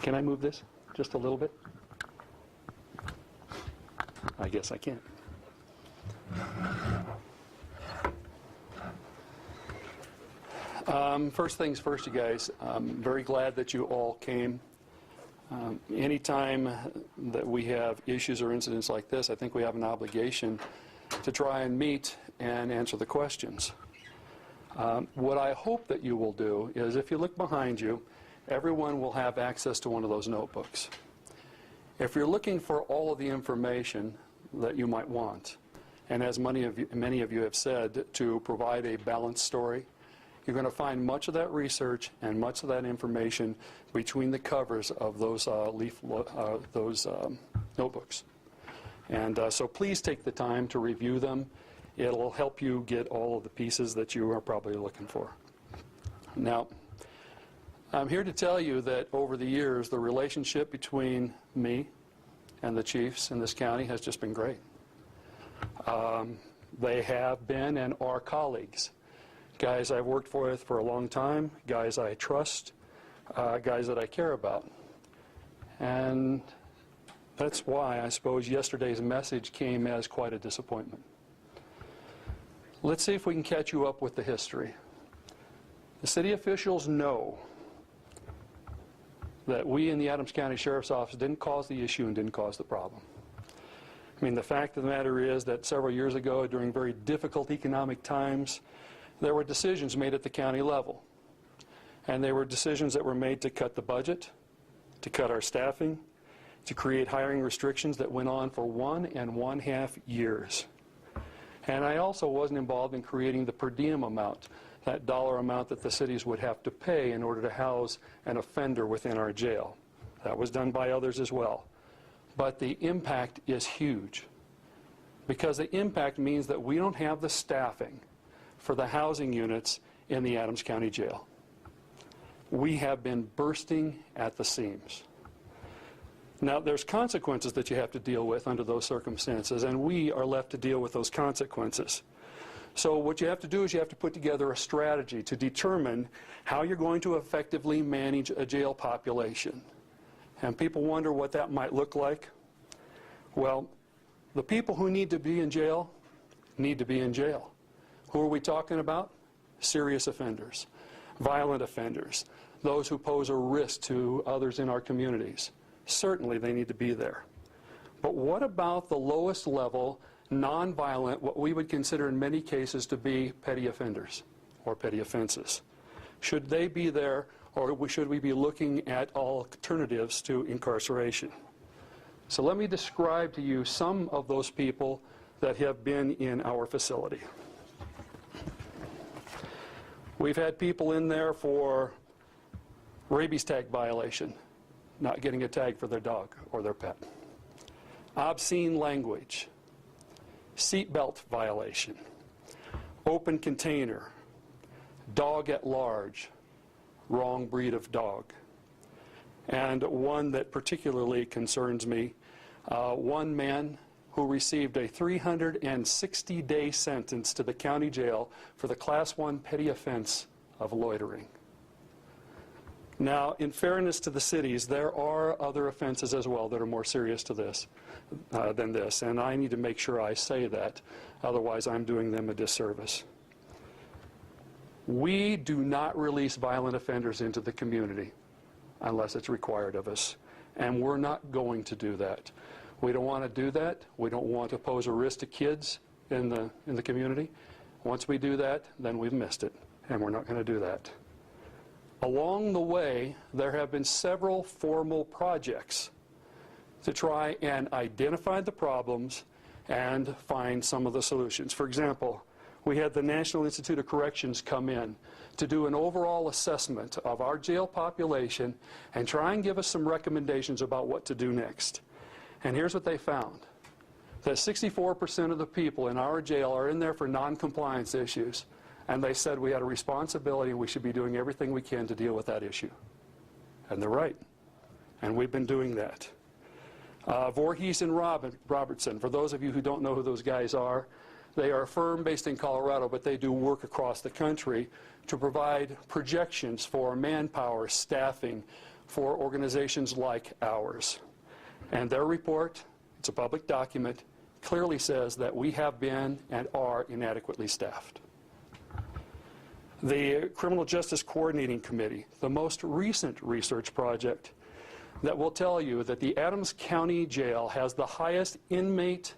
Can I move this just a little bit? I guess I can. First things first, you guys. I'm very glad that you all came. Anytime that we have issues or incidents like this, I think we have an obligation to try and meet and answer the questions. What I hope that you will do is, if you look behind you, everyone will have access to one of those notebooks. If you're looking for all of the information that you might want, and as many of you have said, to provide a balanced story, you're going to find much of that research and much of that information between the covers of those notebooks. And so please take the time to review them. It'll help you get all of the pieces that you are probably looking for. Now, I'm here to tell you that over the years, the relationship between me and the chiefs in this county has just been great. They have been and are colleagues. Guys I've worked with for a long time, guys I trust, guys that I care about. And that's why I suppose yesterday's message came as quite a disappointment. Let's see if we can catch you up with the history. The city officials know that we in the Adams County Sheriff's Office didn't cause the issue and didn't cause the problem. I mean, the fact of the matter is that several years ago, during very difficult economic times, there were decisions made at the county level. And they were decisions that were made to cut the budget, to cut our staffing, to create hiring restrictions that went on for 1.5 years. And I also wasn't involved in creating the per diem amount, that dollar amount that the cities would have to pay in order to house an offender within our jail. That was done by others as well. But the impact is huge, because the impact means that we don't have the staffing for the housing units in the Adams County Jail. We have been bursting at the seams. Now, there's consequences that you have to deal with under those circumstances, and we are left to deal with those consequences. So what you have to do is you have to put together a strategy to determine how you're going to effectively manage a jail population. And people wonder what that might look like. Well, the people who need to be in jail need to be in jail. Who are we talking about? Serious offenders, violent offenders, those who pose a risk to others in our communities. Certainly they need to be there. But what about the lowest level, nonviolent, what we would consider in many cases to be petty offenders or petty offenses? Should they be there, or should we be looking at alternatives to incarceration? So let me describe to you some of those people that have been in our facility. We've had people in there for rabies tag violation, not getting a tag for their dog or their pet. Obscene language, seatbelt violation, open container, dog at large, wrong breed of dog. And one that particularly concerns me, one man who received a 360-day sentence to the county jail for the Class 1 petty offense of loitering. Now, in fairness to the cities, there are other offenses as well that are more serious to this than this, and I need to make sure I say that, otherwise I'm doing them a disservice. We do not release violent offenders into the community unless it's required of us, and we're not going to do that. We don't want to do that. We don't want to pose a risk to kids in the community. Once we do that, then we've missed it, and we're not going to do that. Along the way, there have been several formal projects to try and identify the problems and find some of the solutions. For example, we had the National Institute of Corrections come in to do an overall assessment of our jail population and try and give us some recommendations about what to do next. And here's what they found. That 64% of the people in our jail are in there for non-compliance issues. And they said we had a responsibility and we should be doing everything we can to deal with that issue. And they're right. And we've been doing that. Voorhees and Robertson, for those of you who don't know who those guys are, they are a firm based in Colorado, but they do work across the country to provide projections for manpower, staffing, for organizations like ours. And their report, it's a public document, clearly says that we have been and are inadequately staffed. The Criminal Justice Coordinating Committee, the most recent research project that will tell you that the Adams County Jail has the highest inmate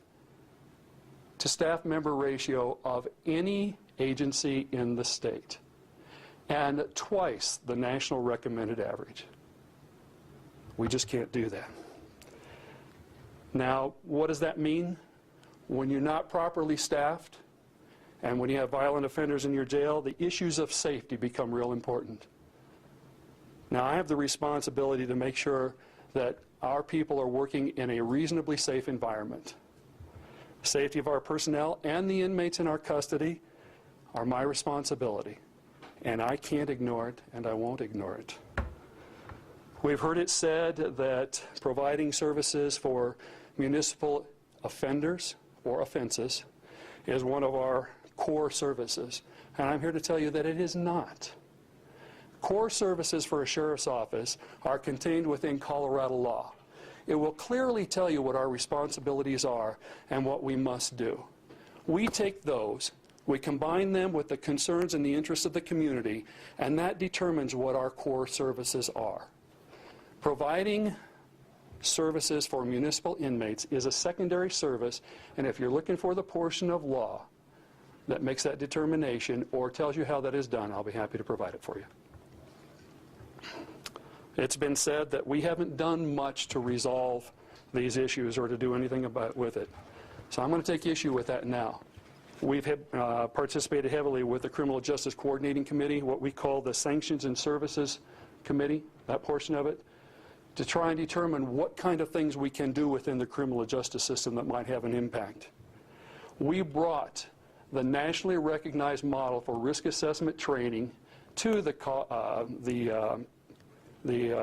to staff member ratio of any agency in the state, and twice the national recommended average. We just can't do that. Now, what does that mean? When you're not properly staffed, and when you have violent offenders in your jail, the issues of safety become real important. Now, I have the responsibility to make sure that our people are working in a reasonably safe environment. Safety of our personnel and the inmates in our custody are my responsibility, and I can't ignore it, and I won't ignore it. We've heard it said that providing services for municipal offenders or offenses is one of our core services, and I'm here to tell you that it is not. Core services for a sheriff's office are contained within Colorado law. It will clearly tell you what our responsibilities are and what we must do. We take those, we combine them with the concerns and the interests of the community, and that determines what our core services are. Providing services for municipal inmates is a secondary service, and if you're looking for the portion of law that makes that determination or tells you how that is done, I'll be happy to provide it for you. It's been said that we haven't done much to resolve these issues or to do anything with it. So I'm going to take issue with that now. We've participated heavily with the Criminal Justice Coordinating Committee, what we call the Sanctions and Services Committee, that portion of it, to try and determine what kind of things we can do within the criminal justice system that might have an impact. We brought the nationally recognized model for risk assessment training to the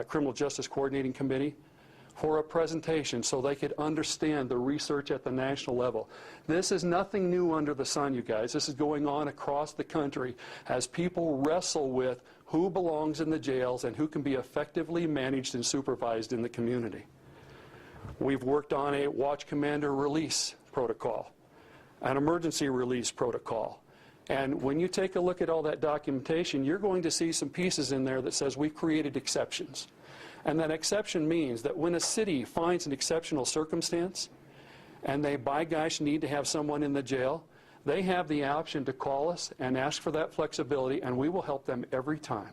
Criminal Justice Coordinating Committee for a presentation so they could understand the research at the national level. This is nothing new under the sun, you guys. This is going on across the country as people wrestle with who belongs in the jails and who can be effectively managed and supervised in the community. We've worked on a watch commander release protocol, an emergency release protocol. And when you take a look at all that documentation, you're going to see some pieces in there that says we've created exceptions. And that exception means that when a city finds an exceptional circumstance and they, by gosh, need to have someone in the jail, they have the option to call us and ask for that flexibility, and we will help them every time.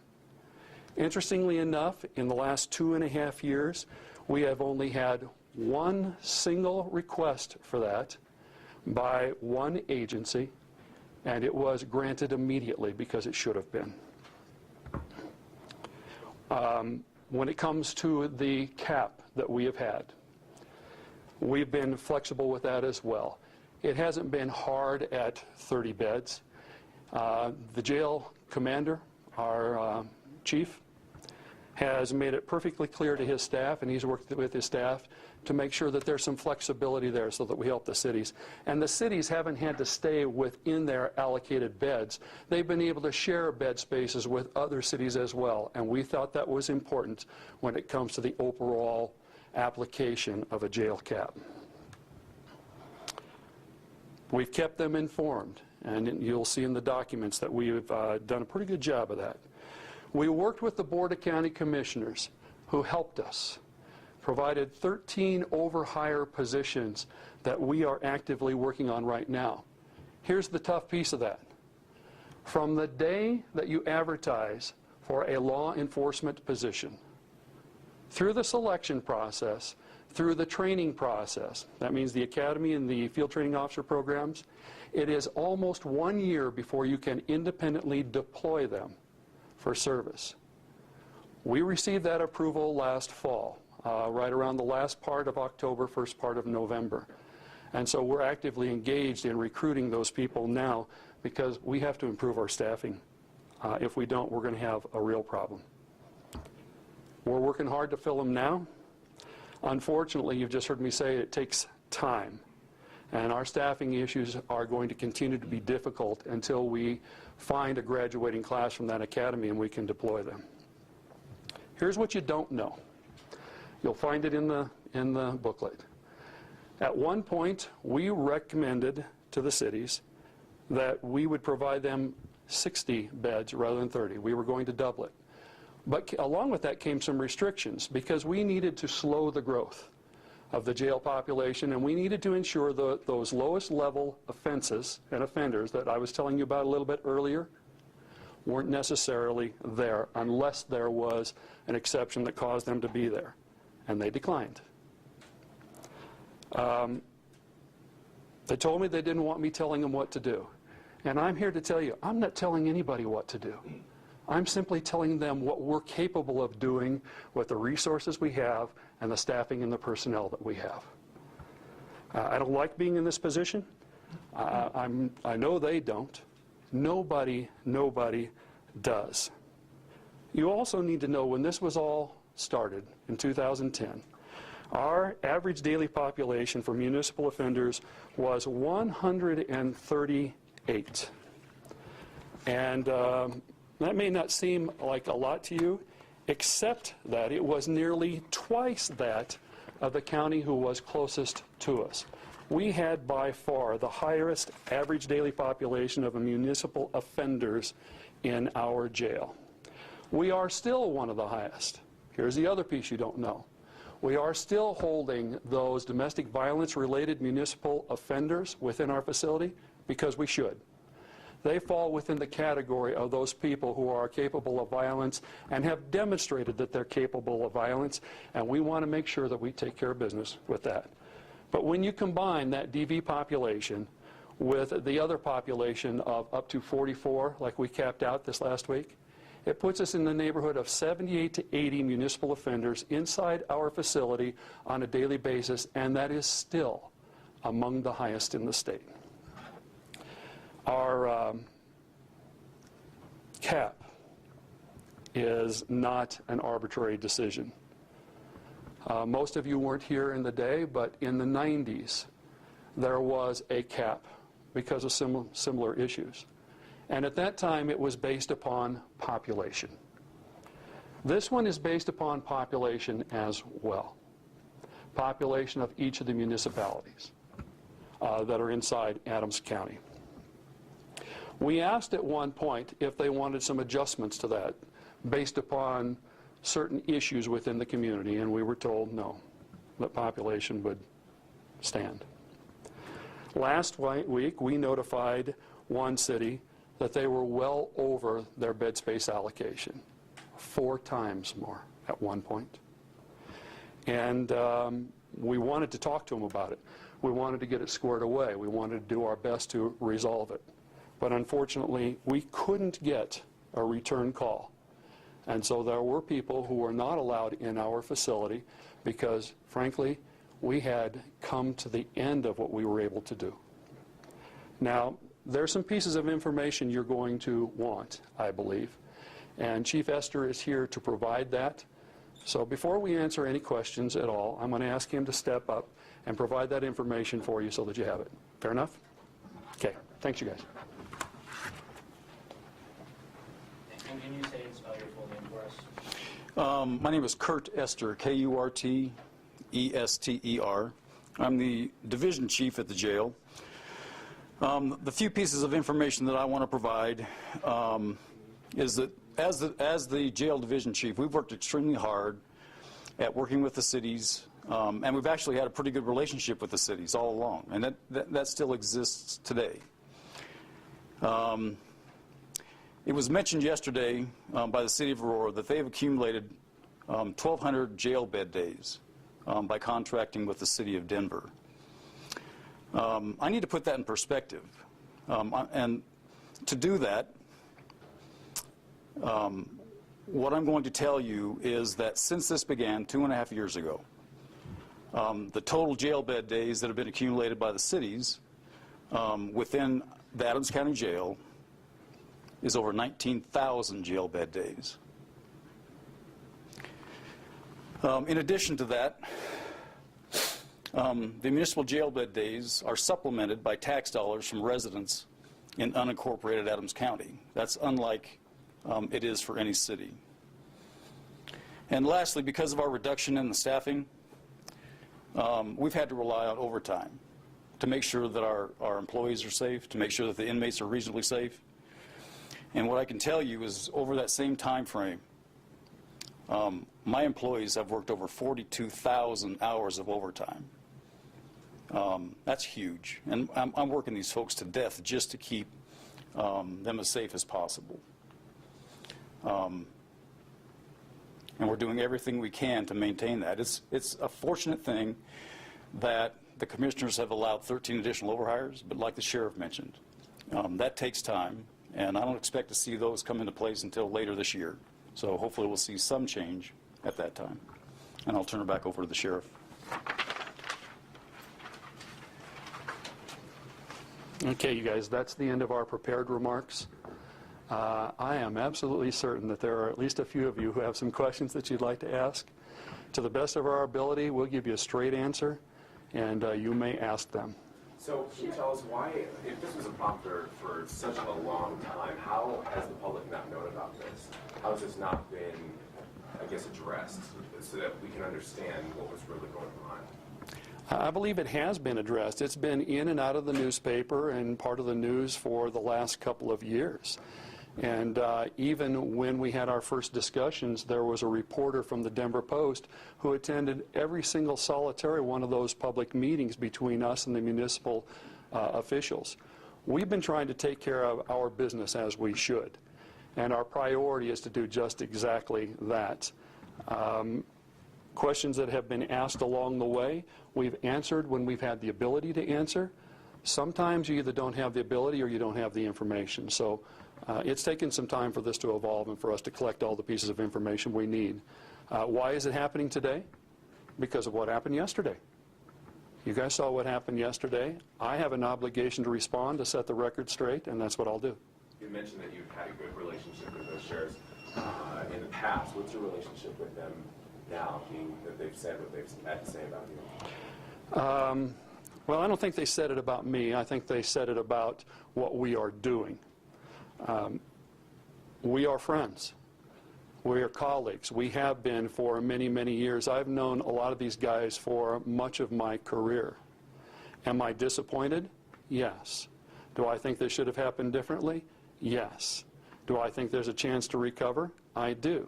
Interestingly enough, in the last 2.5 years, we have only had one single request for that by one agency, and it was granted immediately because it should have been. When it comes to the cap that we have had, we've been flexible with that as well. It hasn't been hard at 30 beds. The jail commander, our chief, has made it perfectly clear to his staff, and he's worked with his staff to make sure that there's some flexibility there so that we help the cities. And the cities haven't had to stay within their allocated beds. They've been able to share bed spaces with other cities as well, and we thought that was important when it comes to the overall application of a jail cap. We've kept them informed, and you'll see in the documents that we've done a pretty good job of that. We worked with the Board of County Commissioners who helped us, provided 13 over-hire positions that we are actively working on right now. Here's the tough piece of that. From the day that you advertise for a law enforcement position, through the selection process, through the training process, that means the academy and the field training officer programs, it is almost 1 year before you can independently deploy them for service. We received that approval last fall, right around the last part of October, first part of November. And so we're actively engaged in recruiting those people now because we have to improve our staffing. If we don't, we're going to have a real problem. We're working hard to fill them now. Unfortunately, you've just heard me say it takes time. And our staffing issues are going to continue to be difficult until we find a graduating class from that academy and we can deploy them. Here's what you don't know. You'll find it in the booklet. At one point, we recommended to the cities that we would provide them 60 beds rather than 30. We were going to double it. But along with that came some restrictions because we needed to slow the growth of the jail population, and we needed to ensure those lowest level offenses and offenders that I was telling you about a little bit earlier weren't necessarily there unless there was an exception that caused them to be there. And they declined. They told me they didn't want me telling them what to do. And I'm here to tell you, I'm not telling anybody what to do. I'm simply telling them what we're capable of doing with the resources we have and the staffing and the personnel that we have. I don't like being in this position. I know they don't. Nobody does. You also need to know when this was all started in 2010, our average daily population for municipal offenders was 138. And that may not seem like a lot to you, except that it was nearly twice that of the county who was closest to us. We had by far the highest average daily population of municipal offenders in our jail. We are still one of the highest. Here's the other piece you don't know. We are still holding those domestic violence related municipal offenders within our facility because we should. They fall within the category of those people who are capable of violence and have demonstrated that they're capable of violence, and we want to make sure that we take care of business with that. But when you combine that DV population with the other population of up to 44, like we capped out this last week, it puts us in the neighborhood of 78 to 80 municipal offenders inside our facility on a daily basis, and that is still among the highest in the state. Our cap is not an arbitrary decision. Most of you weren't here in the day, but in the 90s, there was a cap because of similar issues. And at that time, it was based upon population. This one is based upon population as well. Population of each of the municipalities that are inside Adams County. We asked at one point if they wanted some adjustments to that based upon certain issues within the community, and we were told no, that population would stand. Last week, we notified one city that they were well over their bed space allocation, 4 times more at one point. And we wanted to talk to them about it. We wanted to get it squared away. We wanted to do our best to resolve it. But unfortunately, we couldn't get a return call. And so there were people who were not allowed in our facility because, frankly, we had come to the end of what we were able to do. Now, there's some pieces of information you're going to want, I believe, and Chief Esther is here to provide that. So before we answer any questions at all, I'm going to ask him to step up and provide that information for you so that you have it. Fair enough? Okay. Thanks, you guys. And can you say and spell your full name for us? My name is Kurt Esther, K-U-R-T-E-S-T-E-R. I'm the division chief at the jail. The few pieces of information that I want to provide is that as the jail division chief, we've worked extremely hard at working with the cities, and we've actually had a pretty good relationship with the cities all along, and that still exists today. It was mentioned yesterday by the city of Aurora that they have accumulated 1,200 jail bed days by contracting with the city of Denver. I need to put that in perspective, and to do that, what I'm going to tell you is that since this began 2.5 years ago, the total jail bed days that have been accumulated by the cities within the Adams County Jail is over 19,000 jail bed days. In addition to that, the municipal jail bed days are supplemented by tax dollars from residents in unincorporated Adams County. That's unlike it is for any city. And lastly, because of our reduction in the staffing, we've had to rely on overtime to make sure that our employees are safe, to make sure that the inmates are reasonably safe. And what I can tell you is over that same time frame, my employees have worked over 42,000 hours of overtime. That's huge. And I'm working these folks to death just to keep them as safe as possible. And we're doing everything we can to maintain that. It's a fortunate thing that the commissioners have allowed 13 additional overhires, but like the sheriff mentioned, that takes time, and I don't expect to see those come into place until later this year. So hopefully we'll see some change at that time. And I'll turn it back over to the sheriff. Okay, you guys, that's the end of our prepared remarks. I am absolutely certain that there are at least a few of you who have some questions that you'd like to ask. To the best of our ability, we'll give you a straight answer, and you may ask them. So can you tell us why, if this was a problem for such a long time, how has the public not known about this? How has this not been, I guess, addressed so that we can understand what was really going on? I believe it has been addressed. It's been in and out of the newspaper and part of the news for the last couple of years. And even when we had our first discussions, there was a reporter from the Denver Post who attended every single solitary one of those public meetings between us and the municipal officials. We've been trying to take care of our business as we should. And our priority is to do just exactly that. Questions that have been asked along the way, we've answered when we've had the ability to answer. Sometimes you either don't have the ability or you don't have the information. So it's taken some time for this to evolve and for us to collect all the pieces of information we need. Why is it happening today? Because of what happened yesterday. You guys saw what happened yesterday. I have an obligation to respond, to set the record straight, and that's what I'll do. You mentioned that you've had a good relationship with those sheriffs in the past. What's your relationship with them now, being that they've said what they've had to say about you? Well, I don't think they said it about me. I think they said it about what we are doing. We are friends. We are colleagues. We have been for many, many years. I've known a lot of these guys for much of my career. Am I disappointed? Yes. Do I think this should have happened differently? Yes. Do I think there's a chance to recover? I do.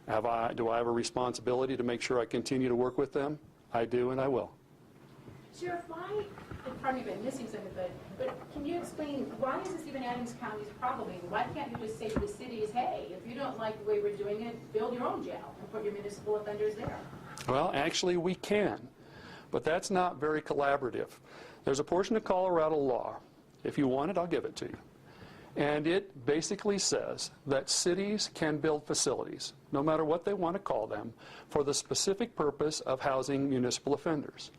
Do I have a responsibility to make sure I continue to work with them? I do, and I will. Sheriff, why, and pardon me if I'm missing something, but can you explain, why is this even Adams County's problem? Why can't you just say to the cities, hey, if you don't like the way we're doing it, build your own jail and put your municipal offenders there? Well, actually, we can, but that's not very collaborative. There's a portion of Colorado law. If you want it, I'll give it to you. And it basically says that cities can build facilities, no matter what they want to call them, for the specific purpose of housing municipal offenders.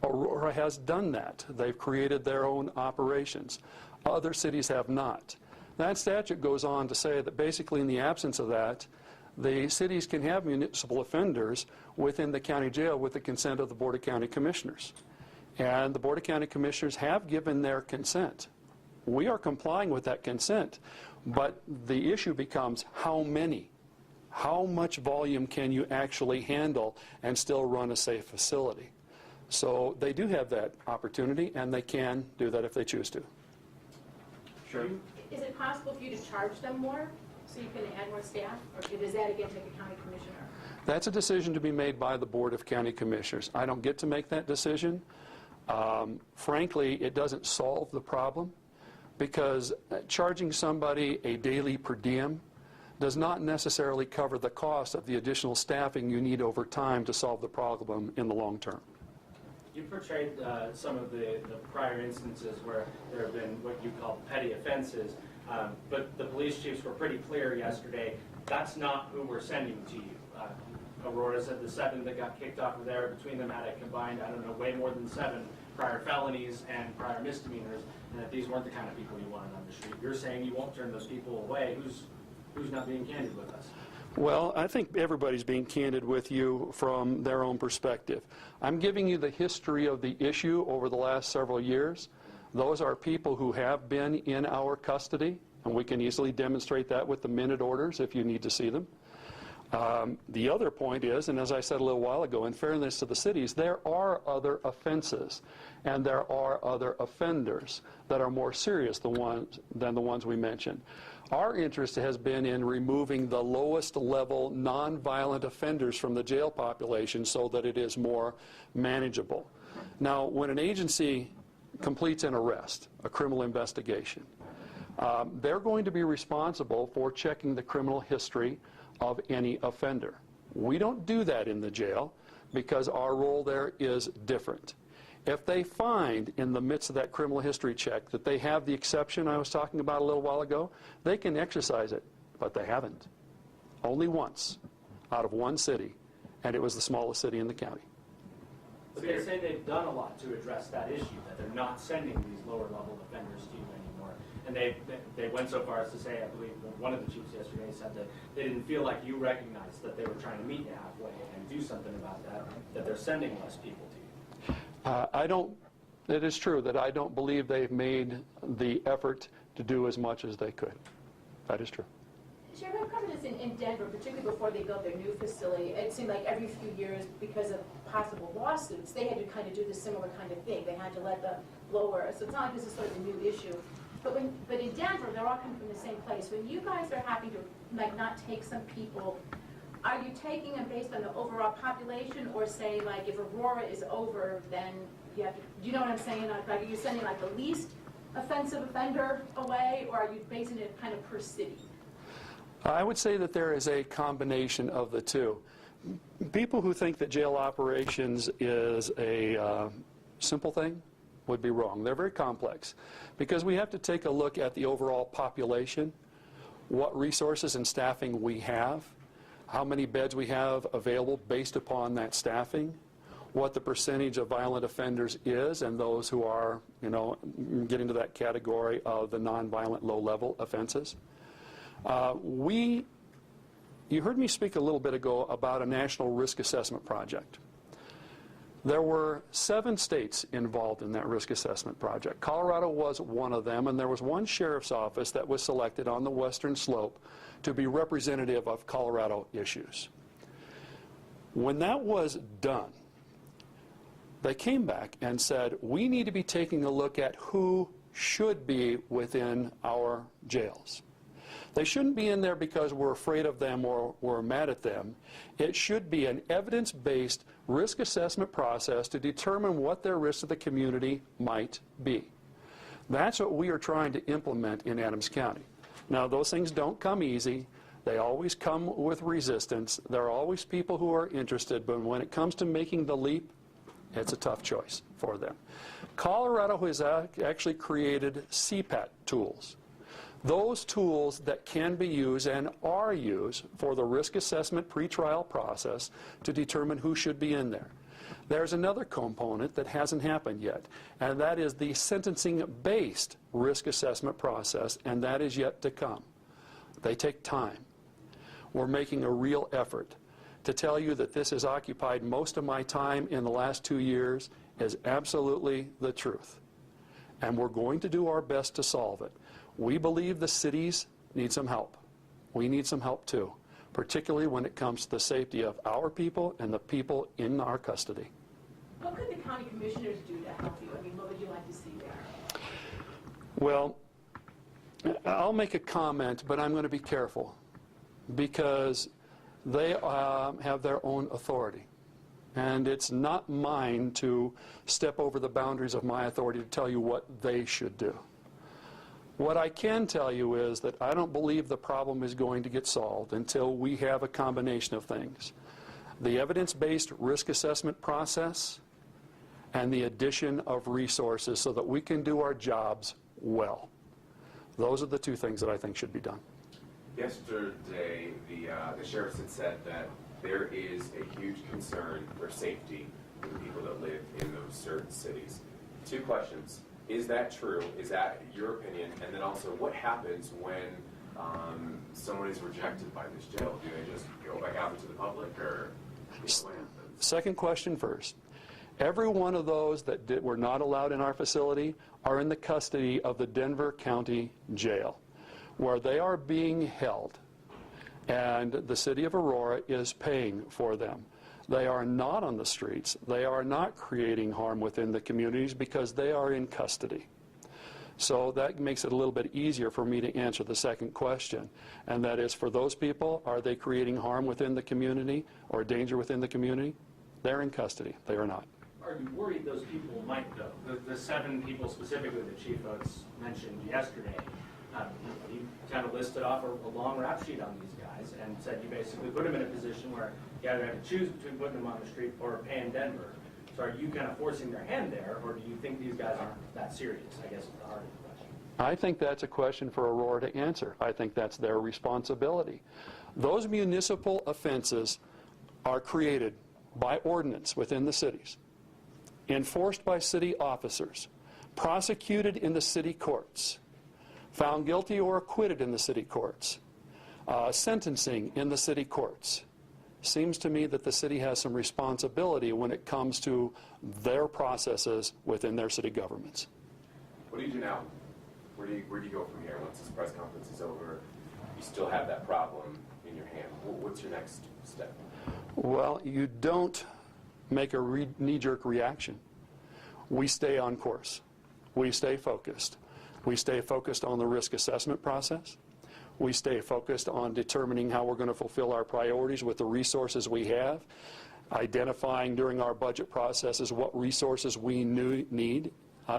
Aurora has done that. They've created their own operations. Other cities have not. That statute goes on to say that basically in the absence of that, the cities can have municipal offenders within the county jail with the consent of the Board of County Commissioners. And the Board of County Commissioners have given their consent. We are complying with that consent, but the issue becomes how many? How much volume can you actually handle and still run a safe facility? So they do have that opportunity, and they can do that if they choose to. Sure. Is it possible for you to charge them more so you can add more staff? Or does that again take a county commissioner? That's a decision to be made by the Board of County Commissioners. I don't get to make that decision. Frankly, it doesn't solve the problem, because charging somebody a daily per diem does not necessarily cover the cost of the additional staffing you need over time to solve the problem in the long term. You portrayed some of the prior instances where there have been what you call petty offenses, but the police chiefs were pretty clear yesterday, that's not who we're sending to you. Aurora said the 7 that got kicked off of there, between them had a combined, I don't know, way more than 7 prior felonies and prior misdemeanors, and that these weren't the kind of people you wanted on the street. You're saying you won't turn those people away. Who's not being candid with us? Well, I think everybody's being candid with you from their own perspective. I'm giving you the history of the issue over the last several years. Those are people who have been in our custody, and we can easily demonstrate that with the minute orders if you need to see them. The other point is, and as I said a little while ago, in fairness to the cities, there are other offenses and there are other offenders that are more serious than the ones we mentioned. Our interest has been in removing the lowest level nonviolent offenders from the jail population so that it is more manageable. Now, when an agency completes an arrest, a criminal investigation, they're going to be responsible for checking the criminal history of any offender. We don't do that in the jail because our role there is different. If they find in the midst of that criminal history check that they have the exception I was talking about a little while ago, they can exercise it, but they haven't. Only once out of one city, and it was the smallest city in the county. But they say they've done a lot to address that issue, that they're not sending these lower level offenders to you anymore. And they went so far as to say, I believe one of the chiefs yesterday said that they didn't feel like you recognized that they were trying to meet you halfway and do something about that they're sending less people to you. It is true that I don't believe they've made the effort to do as much as they could. That is true. Sheriff, I've covered this in Denver, particularly before they built their new facility. It seemed like every few years, because of possible lawsuits, they had to kind of do the similar kind of thing. They had to let the lower, so it's not like this is sort of a new issue. But in Denver, they're all coming from the same place. When you guys are happy to not take some people, are you taking them based on the overall population, or say like if Aurora is over, then you have to, do you know what I'm saying? Like, are you sending like the least offensive offender away, or are you basing it kind of per city? I would say that there is a combination of the two. People who think that jail operations is a simple thing would be wrong. They're very complex because we have to take a look at the overall population, what resources and staffing we have, how many beds we have available based upon that staffing, what the percentage of violent offenders is and those who are, get into that category of the nonviolent low-level offenses. You heard me speak a little bit ago about a national risk assessment project. There were 7 states involved in that risk assessment project. Colorado was one of them, and there was one sheriff's office that was selected on the western slope to be representative of Colorado issues. When that was done, they came back and said, we need to be taking a look at who should be within our jails. They shouldn't be in there because we're afraid of them or we're mad at them. It should be an evidence-based risk assessment process to determine what their risks to the community might be. That's what we are trying to implement in Adams County. Now, those things don't come easy. They always come with resistance. There are always people who are interested, but when it comes to making the leap, it's a tough choice for them. Colorado has actually created CPAT tools. Those tools that can be used and are used for the risk assessment pretrial process to determine who should be in there. There's another component that hasn't happened yet, and that is the sentencing-based risk assessment process, and that is yet to come. They take time. We're making a real effort. To tell you that this has occupied most of my time in the last 2 years is absolutely the truth. And we're going to do our best to solve it. We believe the cities need some help. We need some help too, particularly when it comes to the safety of our people and the people in our custody. What could the county commissioners do to help you? I mean, what would you like to see there? Well, I'll make a comment, but I'm going to be careful because they have their own authority. And it's not mine to step over the boundaries of my authority to tell you what they should do. What I can tell you is that I don't believe the problem is going to get solved until we have a combination of things. The evidence-based risk assessment process and the addition of resources so that we can do our jobs well. Those are the 2 things that I think should be done. Yesterday, the sheriffs had said that there is a huge concern for safety for the people that live in those certain cities. 2 questions. Is that true? Is that your opinion? And then also, what happens when someone is rejected by this jail? Do they just go back out into the public, or what happens? Second question first. Every one of those that were not allowed in our facility are in the custody of the Denver County Jail, where they are being held. and the city of Aurora is paying for them. They are not on the streets. They are not creating harm within the communities because they are in custody. So that makes it a little bit easier for me to answer the second question, and that is, for those people, are they creating harm within the community or danger within the community? They're in custody. They are not. Are you worried those people might, though? The 7 people specifically that Chief Oates mentioned yesterday, he kind of listed off a long rap sheet on these guys and said you basically put them in a position where you either have to choose between putting them on the street or paying Denver. So are you kind of forcing their hand there, or do you think these guys aren't that serious, I guess is the heart of the question. I think that's a question for Aurora to answer. I think that's their responsibility. Those municipal offenses are created by ordinance within the cities, enforced by city officers, prosecuted in the city courts, found guilty or acquitted in the city courts, sentencing in the city courts. Seems to me that the city has some responsibility when it comes to their processes within their city governments. What do you do now? Where do you go from here? Once this press conference is over, you still have that problem in your hand. What's your next step? Well, you don't make a knee-jerk reaction. We stay on course. We stay focused. We stay focused on the risk assessment process. We stay focused on determining how we're going to fulfill our priorities with the resources we have, identifying during our budget processes what resources we need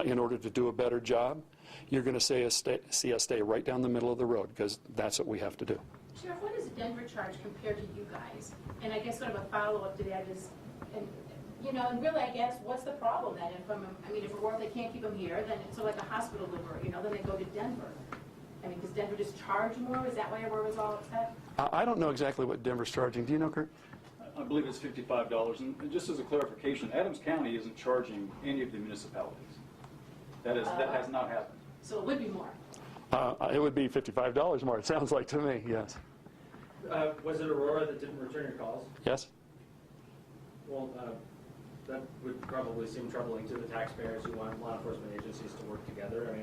in order to do a better job. You're going to see us stay right down the middle of the road, because that's what we have to do. Sheriff, what does Denver charge compared to you guys? And I guess sort of a follow-up to that is, and really, I guess, what's the problem then? If Aurora, they can't keep them here, then it's sort of like a hospital liver, then they go to Denver. Does Denver just charge more? Is that why Aurora's all upset? I don't know exactly what Denver's charging. Do you know, Kurt? I believe it's $55. And just as a clarification, Adams County isn't charging any of the municipalities. That has not happened. So it would be more. It would be $55 more, it sounds like to me, yes. Was it Aurora that didn't return your calls? Yes? Well, that would probably seem troubling to the taxpayers who want law enforcement agencies to work together.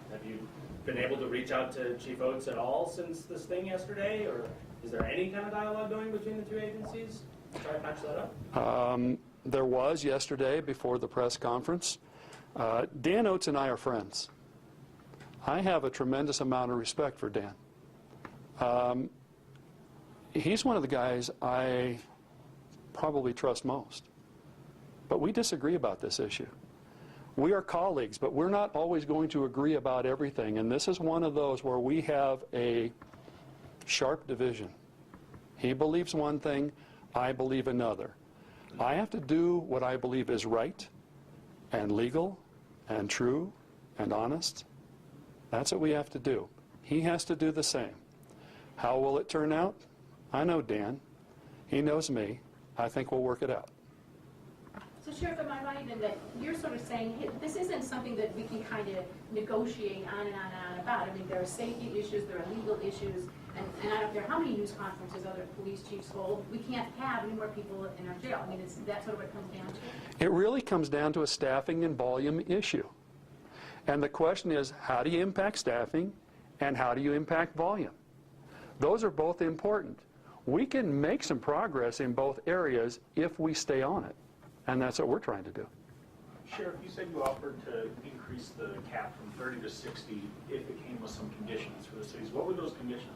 Have you been able to reach out to Chief Oates at all since this thing yesterday, or is there any kind of dialogue going between the two agencies to try to patch that up? There was yesterday before the press conference. Dan Oates and I are friends. I have a tremendous amount of respect for Dan. He's one of the guys I probably trust most. But we disagree about this issue. We are colleagues, but we're not always going to agree about everything. And this is one of those where we have a sharp division. He believes one thing, I believe another. I have to do what I believe is right and legal and true and honest. That's what we have to do. He has to do the same. How will it turn out? I know Dan. He knows me. I think we'll work it out. So, Sheriff, am I right in that you're sort of saying, hey, this isn't something that we can kind of negotiate on and on and on about? There are safety issues, there are legal issues, and I don't care how many news conferences other police chiefs hold, we can't have any more people in our jail. Is that sort of what it comes down to? It really comes down to a staffing and volume issue. And the question is, how do you impact staffing and how do you impact volume? Those are both important. We can make some progress in both areas if we stay on it. And that's what we're trying to do. Sheriff, you said you offered to increase the cap from 30 to 60 if it came with some conditions for the cities. What were those conditions?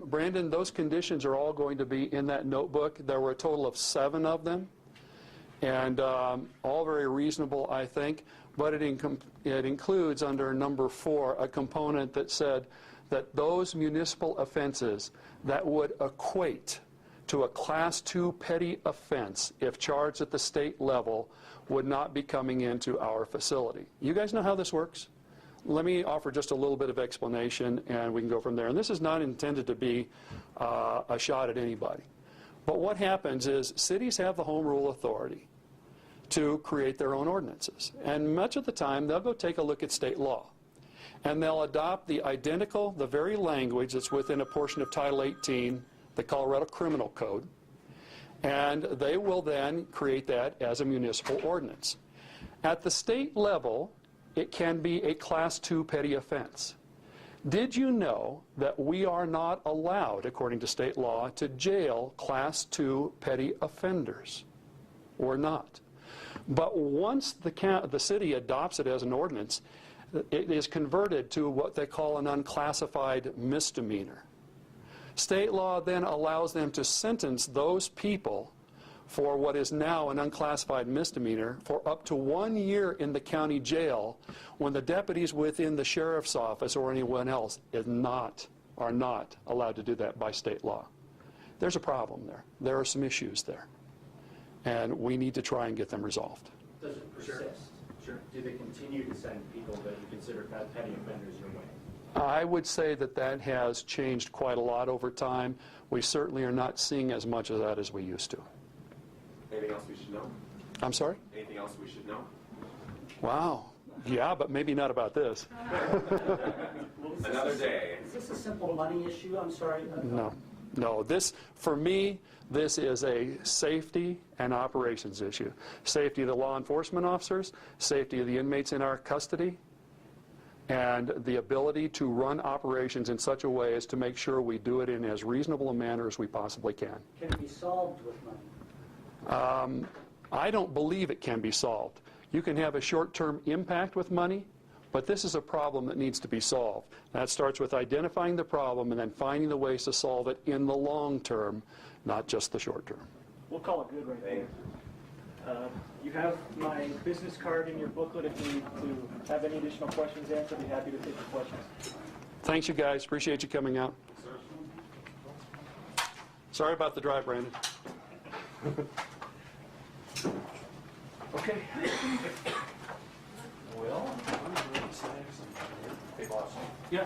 Brandon, those conditions are all going to be in that notebook. There were a total of 7 of them, and all very reasonable, I think. But it includes, under number 4, a component that said that those municipal offenses that would equate to a Class 2 petty offense, if charged at the state level, would not be coming into our facility. You guys know how this works? Let me offer just a little bit of explanation, and we can go from there. And this is not intended to be a shot at anybody. But what happens is cities have the home rule authority to create their own ordinances. And much of the time, they'll go take a look at state law. And they'll adopt the very language that's within a portion of Title 18, the Colorado Criminal Code, and they will then create that as a municipal ordinance. At the state level, it can be a Class 2 petty offense. Did you know that we are not allowed, according to state law, to jail Class 2 petty offenders? Or not? But once the city adopts it as an ordinance, it is converted to what they call an unclassified misdemeanor. State law then allows them to sentence those people for what is now an unclassified misdemeanor for up to 1 year in the county jail when the deputies within the sheriff's office or anyone else are not allowed to do that by state law. There's a problem there. There are some issues there. And we need to try and get them resolved. Does it persist? Sure. Do they continue to send people that you consider petty offenders your way? I would say that that has changed quite a lot over time. We certainly are not seeing as much of that as we used to. Anything else we should know? I'm sorry? Anything else we should know? Wow. Yeah, but maybe not about this. Another day. Is this a simple money issue? I'm sorry. No. No. This, for me, this is a safety and operations issue. Safety of the law enforcement officers, safety of the inmates in our custody, and the ability to run operations in such a way as to make sure we do it in as reasonable a manner as we possibly can. Can it be solved with money? I don't believe it can be solved. You can have a short-term impact with money, but this is a problem that needs to be solved. That starts with identifying the problem and then finding the ways to solve it in the long term, not just the short term. We'll call it good right there. You have my business card in your booklet. If you need to have any additional questions answered, I'd be happy to take your questions. Thanks, you guys. Appreciate you coming out. Sorry about the drive, Brandon. Okay. Well, yeah.